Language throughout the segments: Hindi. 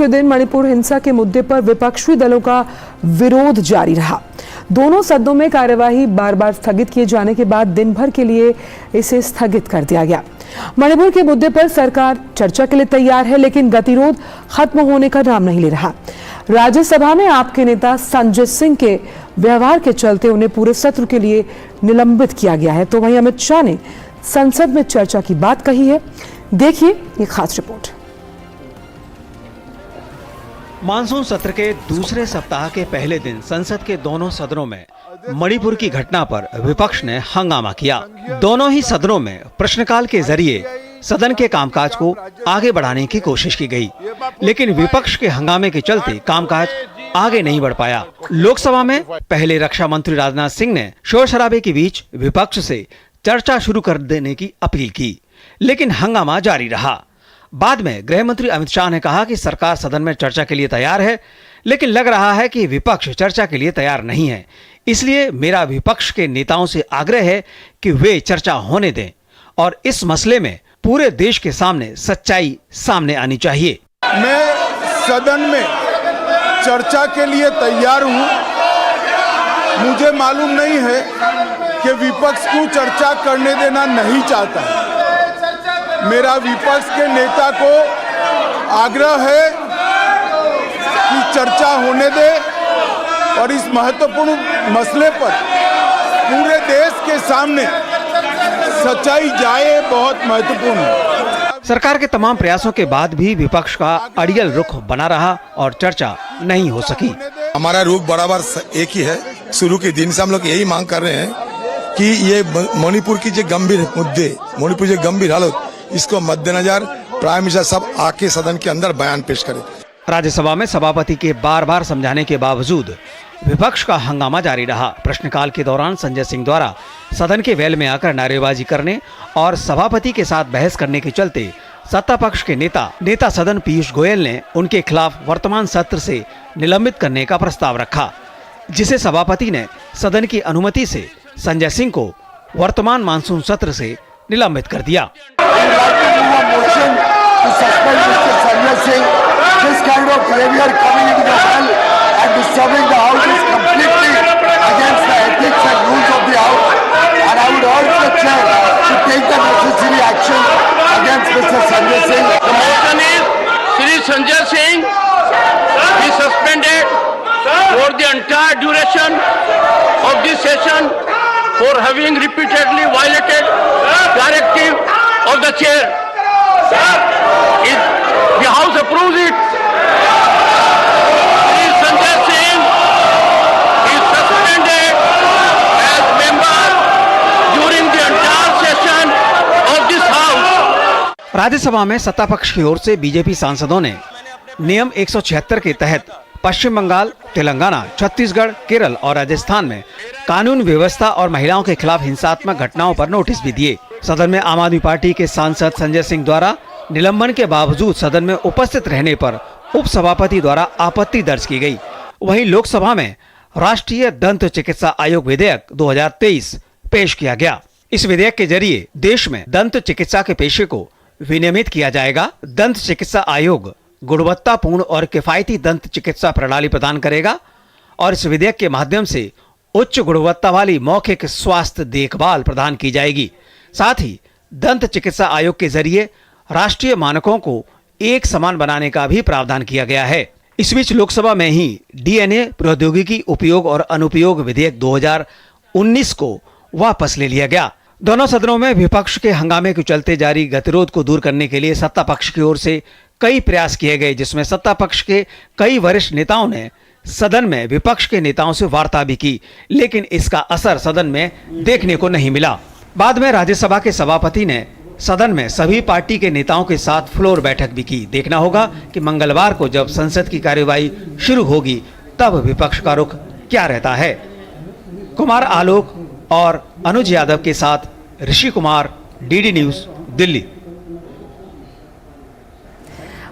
दिन मणिपुर हिंसा के मुद्दे पर विपक्षी दलों का विरोध जारी रहा। दोनों सदनों में कार्यवाही बार बार स्थगित किए जाने के बाद दिन भर के लिए इसे स्थगित कर दिया गया। मणिपुर के मुद्दे पर सरकार चर्चा के लिए तैयार है, लेकिन गतिरोध खत्म होने का नाम नहीं ले रहा। राज्यसभा में आप के नेता संजय सिंह के व्यवहार के चलते उन्हें पूरे सत्र के लिए निलंबित किया गया है। तो वहीं अमित शाह ने संसद में चर्चा की बात कही है। देखिए ये खास रिपोर्ट। मानसून सत्र के दूसरे सप्ताह के पहले दिन संसद के दोनों सदनों में मणिपुर की घटना पर विपक्ष ने हंगामा किया। दोनों ही सदनों में प्रश्नकाल के जरिए सदन के कामकाज को आगे बढ़ाने की कोशिश की गई, लेकिन विपक्ष के हंगामे के चलते कामकाज आगे नहीं बढ़ पाया। लोकसभा में पहले रक्षा मंत्री राजनाथ सिंह ने शोर शराबे के बीच विपक्ष से चर्चा शुरू कर देने की अपील की, लेकिन हंगामा जारी रहा। बाद में गृह मंत्री अमित शाह ने कहा कि सरकार सदन में चर्चा के लिए तैयार है, लेकिन लग रहा है कि विपक्ष चर्चा के लिए तैयार नहीं है। इसलिए मेरा विपक्ष के नेताओं से आग्रह है कि वे चर्चा होने दें और इस मसले में पूरे देश के सामने सच्चाई सामने आनी चाहिए। मैं सदन में चर्चा के लिए तैयार हूं। मुझे मालूम नहीं है कि विपक्ष क्यों चर्चा करने देना नहीं चाहता है। मेरा विपक्ष के नेता को आग्रह है कि चर्चा होने दे और इस महत्वपूर्ण मसले पर पूरे देश के सामने सच्चाई जाए, बहुत महत्वपूर्ण है। सरकार के तमाम प्रयासों के बाद भी विपक्ष का अड़ियल रुख बना रहा और चर्चा नहीं हो सकी। हमारा रुख बराबर एक ही है। शुरू के दिन से हम लोग यही मांग कर रहे हैं कि ये मणिपुर की जो गंभीर मुद्दे, मणिपुर की गंभीर हालत, इसको मद्देनजर प्राइम मिनिस्टर सब आके सदन के अंदर बयान पेश करें। राज्यसभा में सभापति के बार बार समझाने के बावजूद विपक्ष का हंगामा जारी रहा। प्रश्नकाल के दौरान संजय सिंह द्वारा सदन के वेल में आकर नारेबाजी करने और सभापति के साथ बहस करने के चलते सत्ता पक्ष के नेता सदन पीयूष गोयल ने उनके खिलाफ वर्तमान सत्र से निलंबित करने का प्रस्ताव रखा, जिसे सभापति ने सदन की अनुमति से संजय सिंह को वर्तमान मानसून सत्र से निलंबित कर दिया। Sanjay Singh be suspended for the entire duration of this session for having repeatedly violated directive of the chair. If the House approves it, Sanjay Singh is suspended as member during the entire session of this House. Rajya Sabha में सत्ता पक्ष की ओर से बीजेपी सांसदों ने नियम 176 के तहत पश्चिम बंगाल, तेलंगाना, छत्तीसगढ़, केरल और राजस्थान में कानून व्यवस्था और महिलाओं के खिलाफ हिंसात्मक घटनाओं पर नोटिस भी दिए। सदन में आम आदमी पार्टी के सांसद संजय सिंह द्वारा निलंबन के बावजूद सदन में उपस्थित रहने पर उपसभापति द्वारा आपत्ति दर्ज की गई। वहीं लोकसभा में राष्ट्रीय दंत चिकित्सा आयोग विधेयक 2023 पेश किया गया। इस विधेयक के जरिए देश में दंत चिकित्सा के पेशे को विनियमित किया जाएगा। दंत चिकित्सा आयोग गुणवत्तापूर्ण और किफायती दंत चिकित्सा प्रणाली प्रदान करेगा और इस विधेयक के माध्यम से उच्च गुणवत्ता वाली मौखिक स्वास्थ्य देखभाल प्रदान की जाएगी। साथ ही दंत चिकित्सा आयोग के जरिए राष्ट्रीय मानकों को एक समान बनाने का भी प्रावधान किया गया है। इस बीच लोकसभा में ही डीएनए प्रौद्योगिकी उपयोग और अनुपयोग विधेयक 2019 को वापस ले लिया गया। दोनों सदनों में विपक्ष के हंगामे के चलते जारी गतिरोध को दूर करने के लिए सत्ता पक्ष की ओर से कई प्रयास किए गए, जिसमें सत्ता पक्ष के कई वरिष्ठ नेताओं ने सदन में विपक्ष के नेताओं से वार्ता भी की, लेकिन इसका असर सदन में देखने को नहीं मिला। बाद में राज्यसभा के सभापति ने सदन में सभी पार्टी के नेताओं के साथ फ्लोर बैठक भी की। देखना होगा कि मंगलवार को जब संसद की कार्यवाही शुरू होगी तब विपक्ष का रुख क्या रहता है। कुमार आलोक और अनुज यादव के साथ ऋषि कुमार, डीडी न्यूज, दिल्ली।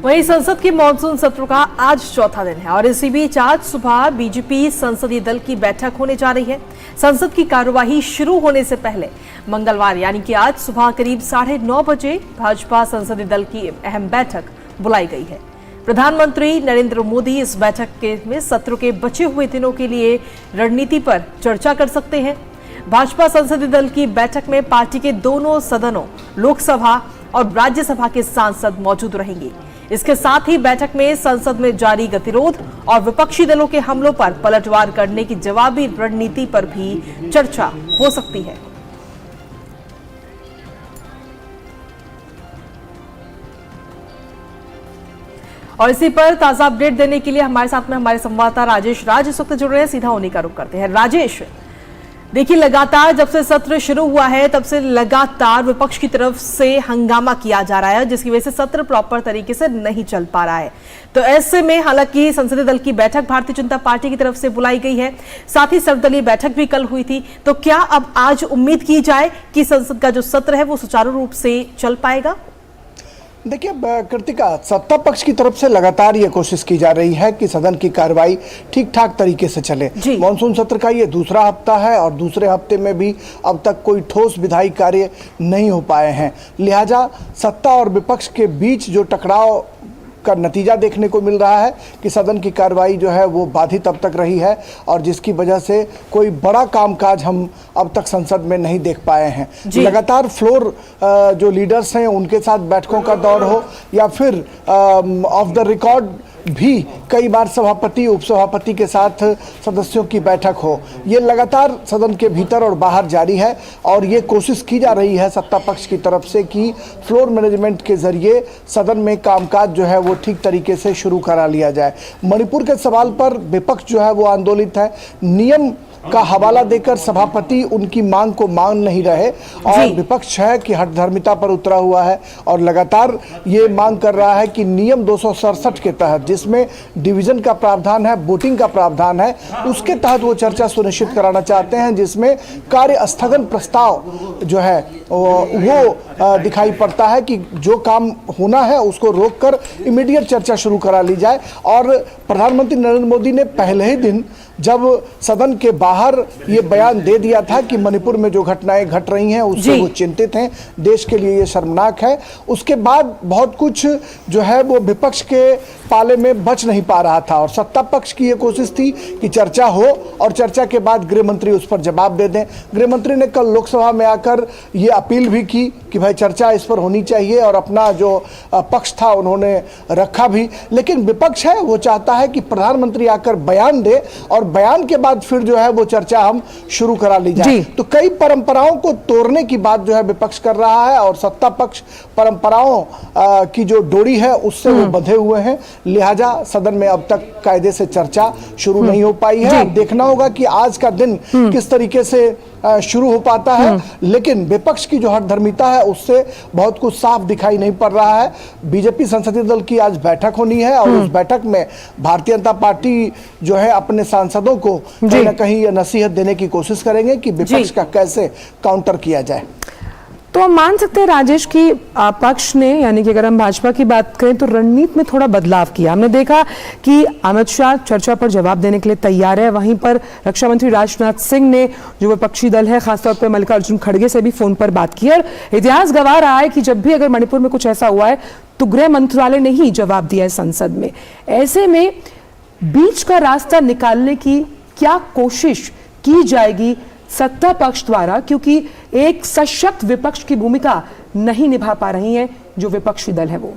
वहीं संसद के मॉनसून सत्र का आज चौथा दिन है और इसी बीच आज सुबह बीजेपी संसदीय दल की बैठक होने जा रही है। संसद की कार्यवाही शुरू होने से पहले मंगलवार यानी कि आज सुबह करीब 9:30 बजे भाजपा संसदीय दल की अहम बैठक बुलाई गई है। प्रधानमंत्री नरेंद्र मोदी इस बैठक में सत्र के बचे हुए दिनों के लिए रणनीति पर चर्चा कर सकते हैं। भाजपा संसदीय दल की बैठक में पार्टी के दोनों सदनों, लोकसभा और राज्यसभा के सांसद मौजूद रहेंगे। इसके साथ ही बैठक में संसद में जारी गतिरोध और विपक्षी दलों के हमलों पर पलटवार करने की जवाबी रणनीति पर भी चर्चा हो सकती है। और इसी पर ताजा अपडेट देने के लिए हमारे साथ में हमारे संवाददाता राजेश राज इस वक्त जुड़ रहे हैं। सीधा उन्हीं का रुख करते हैं। राजेश, देखिए, लगातार जब से सत्र शुरू हुआ है तब से लगातार विपक्ष की तरफ से हंगामा किया जा रहा है, जिसकी वजह से सत्र प्रॉपर तरीके से नहीं चल पा रहा है। तो ऐसे में हालांकि संसदीय दल की बैठक भारतीय जनता पार्टी की तरफ से बुलाई गई है, साथ ही सर्वदलीय बैठक भी कल हुई थी। तो क्या अब आज उम्मीद की जाए कि संसद का जो सत्र है वो सुचारू रूप से चल पाएगा? देखिए कृतिका, सत्ता पक्ष की तरफ से लगातार ये कोशिश की जा रही है कि सदन की कार्रवाई ठीक ठाक तरीके से चले। मॉनसून सत्र का ये दूसरा हफ्ता है और दूसरे हफ्ते में भी अब तक कोई ठोस विधायी कार्य नहीं हो पाए हैं। लिहाजा सत्ता और विपक्ष के बीच जो टकराव का नतीजा देखने को मिल रहा है कि सदन की कार्रवाई जो है वो बाधित अब तक रही है और जिसकी वजह से कोई बड़ा कामकाज हम अब तक संसद में नहीं देख पाए हैं। लगातार फ्लोर जो लीडर्स हैं उनके साथ बैठकों का दौर हो या फिर ऑफ द रिकॉर्ड भी कई बार सभापति उपसभापति के साथ सदस्यों की बैठक हो, ये लगातार सदन के भीतर और बाहर जारी है और ये कोशिश की जा रही है सत्ता पक्ष की तरफ से कि फ्लोर मैनेजमेंट के जरिए सदन में कामकाज जो है वो ठीक तरीके से शुरू करा लिया जाए। मणिपुर के सवाल पर विपक्ष जो है वो आंदोलित है। नियम का हवाला देकर सभापति उनकी मांग को मान नहीं रहे और विपक्ष है कि हठधर्मिता पर उतरा हुआ है और लगातार ये मांग कर रहा है कि नियम 267 के तहत, जिसमें डिवीजन का प्रावधान है, वोटिंग का प्रावधान है, उसके तहत वो चर्चा सुनिश्चित कराना चाहते हैं, जिसमें कार्य स्थगन प्रस्ताव जो है वो दिखाई पड़ता है कि जो काम होना है उसको रोककर इमीडिएट चर्चा शुरू करा ली जाए। और प्रधानमंत्री नरेंद्र मोदी ने पहले ही दिन जब सदन के बाहर ये बयान दे दिया था कि मणिपुर में जो घटनाएं घट रही हैं उससे वो चिंतित हैं, देश के लिए ये शर्मनाक है, उसके बाद बहुत कुछ जो है वो विपक्ष के पाले में बच नहीं पा रहा था और सत्ता पक्ष की ये कोशिश थी कि चर्चा हो और चर्चा के बाद गृह मंत्री उस पर जवाब दे दें। गृह मंत्री ने कल लोकसभा में आकर ये अपील भी की कि भाई चर्चा इस पर होनी चाहिए और अपना जो पक्ष था उन्होंने रखा भी, लेकिन विपक्ष है वो चाहता है कि प्रधानमंत्री आकर बयान दे और बयान के बाद फिर जो है वो चर्चा हम शुरू करा ली जाए। तो कई परंपराओं को तोड़ने की बात जो है विपक्ष कर रहा है और सत्ता पक्ष परंपराओं की जो डोरी है उससे वो बंधे हुए हैं। लिहाजा सदन में अब तक कायदे से चर्चा शुरू नहीं हो पाई है। अब देखना होगा कि आज का दिन किस तरीके से शुरू हो पाता है, लेकिन विपक्ष की जो हठधर्मिता है उससे बहुत कुछ साफ दिखाई नहीं पड़ रहा है। बीजेपी संसदीय दल की आज बैठक होनी है और उस बैठक में भारतीय जनता पार्टी जो है अपने सांसदों को कहीं ना कहीं यह नसीहत देने की कोशिश करेंगे कि विपक्ष का कैसे काउंटर किया जाए। तो हम मान सकते हैं राजेश की पक्ष ने, यानी कि अगर हम भाजपा की बात करें तो रणनीति में थोड़ा बदलाव किया। हमने देखा कि अमित शाह चर्चा पर जवाब देने के लिए तैयार है, वहीं पर रक्षा मंत्री राजनाथ सिंह ने जो विपक्षी दल है खासतौर पर मल्लिकार्जुन खड़गे से भी फोन पर बात की और इतिहास गवाह रहा है कि जब भी अगर मणिपुर में कुछ ऐसा हुआ है तो गृह मंत्रालय ने ही जवाब दिया है संसद में। ऐसे में बीच का रास्ता निकालने की क्या कोशिश की जाएगी सत्ता पक्ष द्वारा, क्योंकि एक सशक्त विपक्ष की भूमिका नहीं निभा पा रही है जो विपक्षी दल है वो?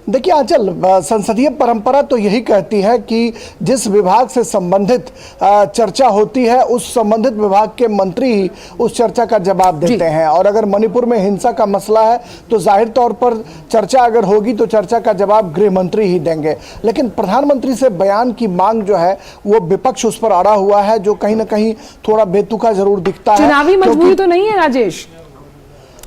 देखिए आंचल, संसदीय परंपरा तो यही कहती है कि जिस विभाग से संबंधित चर्चा होती है उस संबंधित विभाग के मंत्री ही उस चर्चा का जवाब देते हैं और अगर मणिपुर में हिंसा का मसला है तो जाहिर तौर पर चर्चा अगर होगी तो चर्चा का जवाब गृह मंत्री ही देंगे। लेकिन प्रधानमंत्री से बयान की मांग जो है वो विपक्ष उस पर अड़ा हुआ है, जो कहीं ना कहीं थोड़ा बेतुका जरूर दिखता है। चुनावी मजबूरी तो नहीं है राजेश?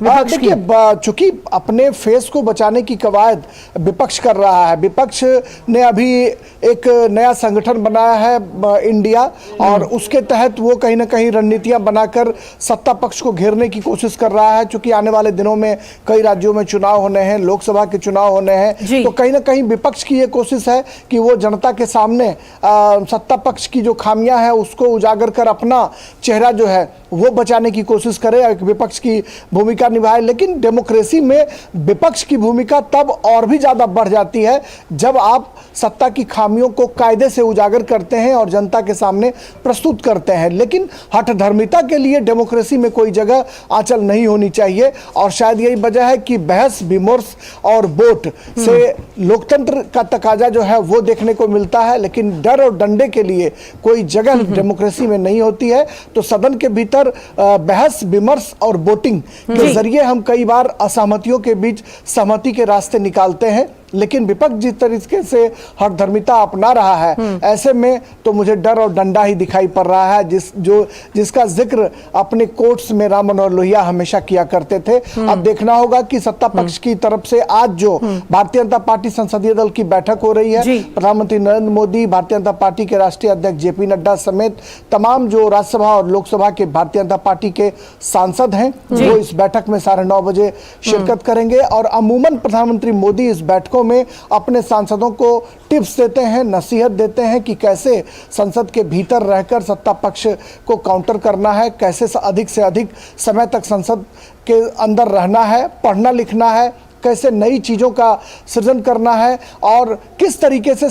देखिए, चूंकि अपने फेस को बचाने की कवायद विपक्ष कर रहा है। विपक्ष ने अभी एक नया संगठन बनाया है इंडिया और उसके तहत वो कहीं ना कहीं रणनीतियां बनाकर सत्ता पक्ष को घेरने की कोशिश कर रहा है। चूंकि आने वाले दिनों में कई राज्यों में चुनाव होने हैं, लोकसभा के चुनाव होने हैं, तो कहीं ना कहीं विपक्ष की ये कोशिश है कि वो जनता के सामने सत्ता पक्ष की जो खामियां हैं उसको उजागर कर अपना चेहरा जो है वो बचाने की कोशिश करे। विपक्ष की भूमिका निभाए, लेकिन डेमोक्रेसी में विपक्ष की भूमिका तब और भी ज्यादा बढ़ जाती है जब आप सत्ता की खामियों को कायदे से उजागर करते हैं और जनता के सामने प्रस्तुत करते हैं। लेकिन हठधर्मिता के लिए डेमोक्रेसी में कोई जगह आंचल नहीं होनी चाहिए, और शायद यही वजह है कि बहस विमर्श और वोट से लोकतंत्र का तकाजा जो है वो देखने को मिलता है, लेकिन डर और डंडे के लिए कोई जगह डेमोक्रेसी में नहीं होती है। तो सदन के भीतर बहस विमर्श और वोटिंग के जरिए हम कई बार असहमतियों के बीच सहमति के रास्ते निकालते हैं, लेकिन विपक्ष जिस तरीके से हठधर्मिता अपना रहा है, ऐसे में तो मुझे डर और डंडा ही दिखाई पड़ रहा है, जिसका जिक्र अपने कोर्ट्स में राम मनोहर लोहिया हमेशा किया करते थे। अब देखना होगा कि सत्ता पक्ष की तरफ से आज जो भारतीय जनता पार्टी संसदीय दल की बैठक हो रही है, प्रधानमंत्री नरेंद्र मोदी, भारतीय जनता पार्टी के राष्ट्रीय अध्यक्ष जेपी नड्डा समेत तमाम जो राज्यसभा और लोकसभा के भारतीय जनता पार्टी के सांसद हैं, वो इस बैठक में 9:30 बजे शिरकत करेंगे। और अमूमन प्रधानमंत्री मोदी इस बैठकों में अपने सांसदों को टिप्स देते हैं, नसीहत देते हैं कि कैसे संसद के भीतर रहकर सत्ता पक्ष को काउंटर करना है, कैसे अधिक से अधिक समय तक संसद के अंदर रहना है, पढ़ना लिखना है, कैसे नई चीज़ों का सृजन करना है, और किस तरीके से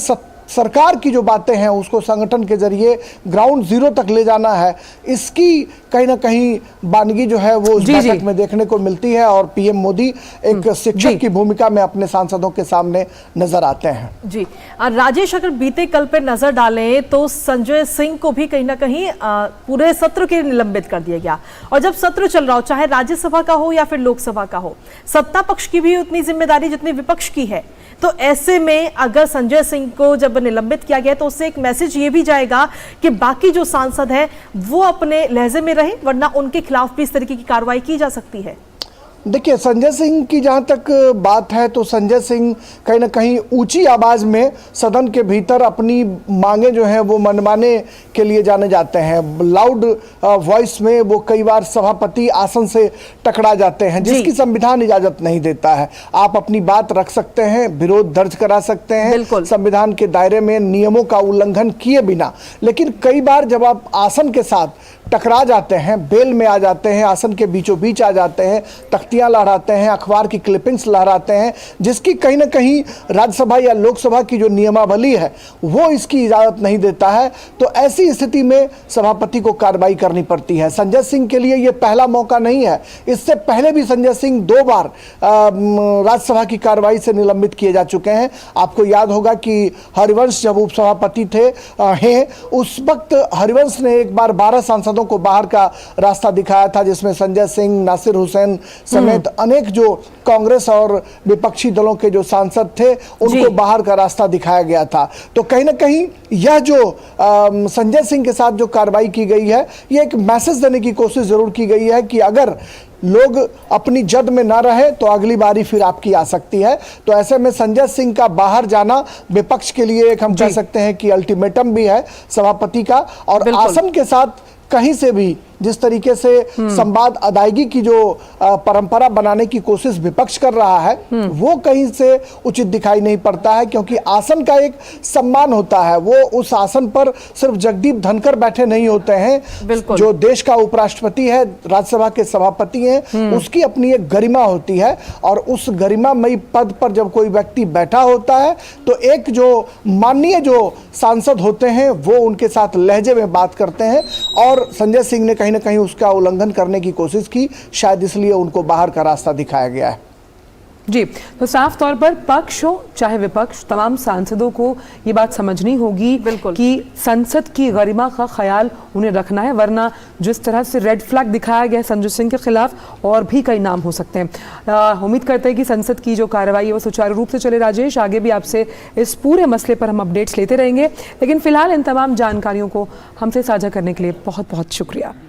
सरकार की जो बातें हैं उसको संगठन के जरिए ग्राउंड जीरो तक ले जाना है। इसकी कहीं ना कहीं बानगी जो है वो उस बैठक में देखने को मिलती है, और पीएम मोदी एक शिक्षक की भूमिका में अपने सांसदों के सामने नजर आते हैं। जी राजेश, अगर बीते कल पे नजर डालें तो संजय सिंह को भी कहीं ना कहीं पूरे सत्र के निलंबित कर दिया गया, और जब सत्र चल रहा हो, चाहे राज्यसभा का हो या फिर लोकसभा का हो, सत्ता पक्ष की भी उतनी जिम्मेदारी जितनी विपक्ष की है। तो ऐसे में अगर संजय सिंह को जब निलंबित किया गया तो उससे एक मैसेज ये भी जाएगा कि बाकी जो सांसद हैं वो अपने लहजे में रहे, वरना उनके खिलाफ भी इस तरीके की कार्रवाई की जा सकती है। देखिए, संजय सिंह की जहाँ तक बात है तो संजय सिंह कहीं ना कहीं ऊंची आवाज़ में सदन के भीतर अपनी मांगे जो हैं वो मनवाने के लिए जाने जाते हैं। लाउड वॉइस में वो कई बार सभापति आसन से टकरा जाते हैं, जिसकी संविधान इजाज़त नहीं देता है। आप अपनी बात रख सकते हैं, विरोध दर्ज करा सकते हैं संविधान के दायरे में नियमों का उल्लंघन किए बिना, लेकिन कई बार जब आप आसन के साथ टकरा जाते हैं, बेल में आ जाते हैं, आसन के बीचों बीच आ जाते हैं, तख्तियां लहराते हैं, अखबार की क्लिपिंग्स लहराते हैं, जिसकी कहीं ना कहीं राज्यसभा या लोकसभा की जो नियमावली है वो इसकी इजाज़त नहीं देता है, तो ऐसी स्थिति में सभापति को कार्रवाई करनी पड़ती है। संजय सिंह के लिए ये पहला मौका नहीं है, इससे पहले भी संजय सिंह 2 बार राज्यसभा की कार्रवाई से निलंबित किए जा चुके हैं। आपको याद होगा कि हरिवंश जब उपसभापति थे उस वक्त हरिवंश ने एक बार 12 सांसदों को बाहर का रास्ता दिखाया था, जिसमें संजय सिंह, नासिर हुसैन समेत अनेक जो कांग्रेस और विपक्षी दलों के जो सांसद थे उनको बाहर का रास्ता दिखाया गया था। तो कहीं ना कहीं यह जो संजय सिंह के साथ जो कार्रवाई की गई है, ये एक मैसेज देने की कोशिश जरूर की गई है कि अगर लोग अपनी जद में ना रहे तो अगली बारी फिर आपकी आ सकती है। तो ऐसे में संजय सिंह का बाहर जाना विपक्ष के लिए एक हम कह सकते हैं कि अल्टीमेटम भी है सभापति का, और आसन के साथ कहीं से भी जिस तरीके से संवाद अदायगी की जो परंपरा बनाने की कोशिश विपक्ष कर रहा है वो कहीं से उचित दिखाई नहीं पड़ता है, क्योंकि आसन का एक सम्मान होता है। वो उस आसन पर सिर्फ जगदीप धनखड़ बैठे नहीं होते हैं, जो देश का उपराष्ट्रपति है, राज्यसभा के सभापति हैं, उसकी अपनी एक गरिमा होती है, और उस गरिमामयी पद पर जब कोई व्यक्ति बैठा होता है तो एक जो माननीय जो सांसद होते हैं वो उनके साथ लहजे में बात करते हैं, और संजय सिंह ने कहीं ना कहीं उसका उल्लंघन करने की कोशिश की, शायद इसलिए उनको बाहर का रास्ता दिखाया गया है। जी, तो साफ तौर पर पक्ष हो चाहे विपक्ष, तमाम सांसदों को ये बात समझनी होगी कि संसद की गरिमा का ख्याल उन्हें रखना है, वरना जिस तरह से रेड फ्लैग दिखाया गया संजय सिंह के खिलाफ और भी कई नाम हो सकते हैं। उम्मीद करते हैं कि संसद की जो कार्रवाई है वो सुचारू रूप से चले। राजेश, आगे भी आपसे इस पूरे मसले पर हम अपडेट्स लेते रहेंगे, लेकिन फिलहाल इन तमाम जानकारियों को हमसे साझा करने के लिए बहुत बहुत शुक्रिया।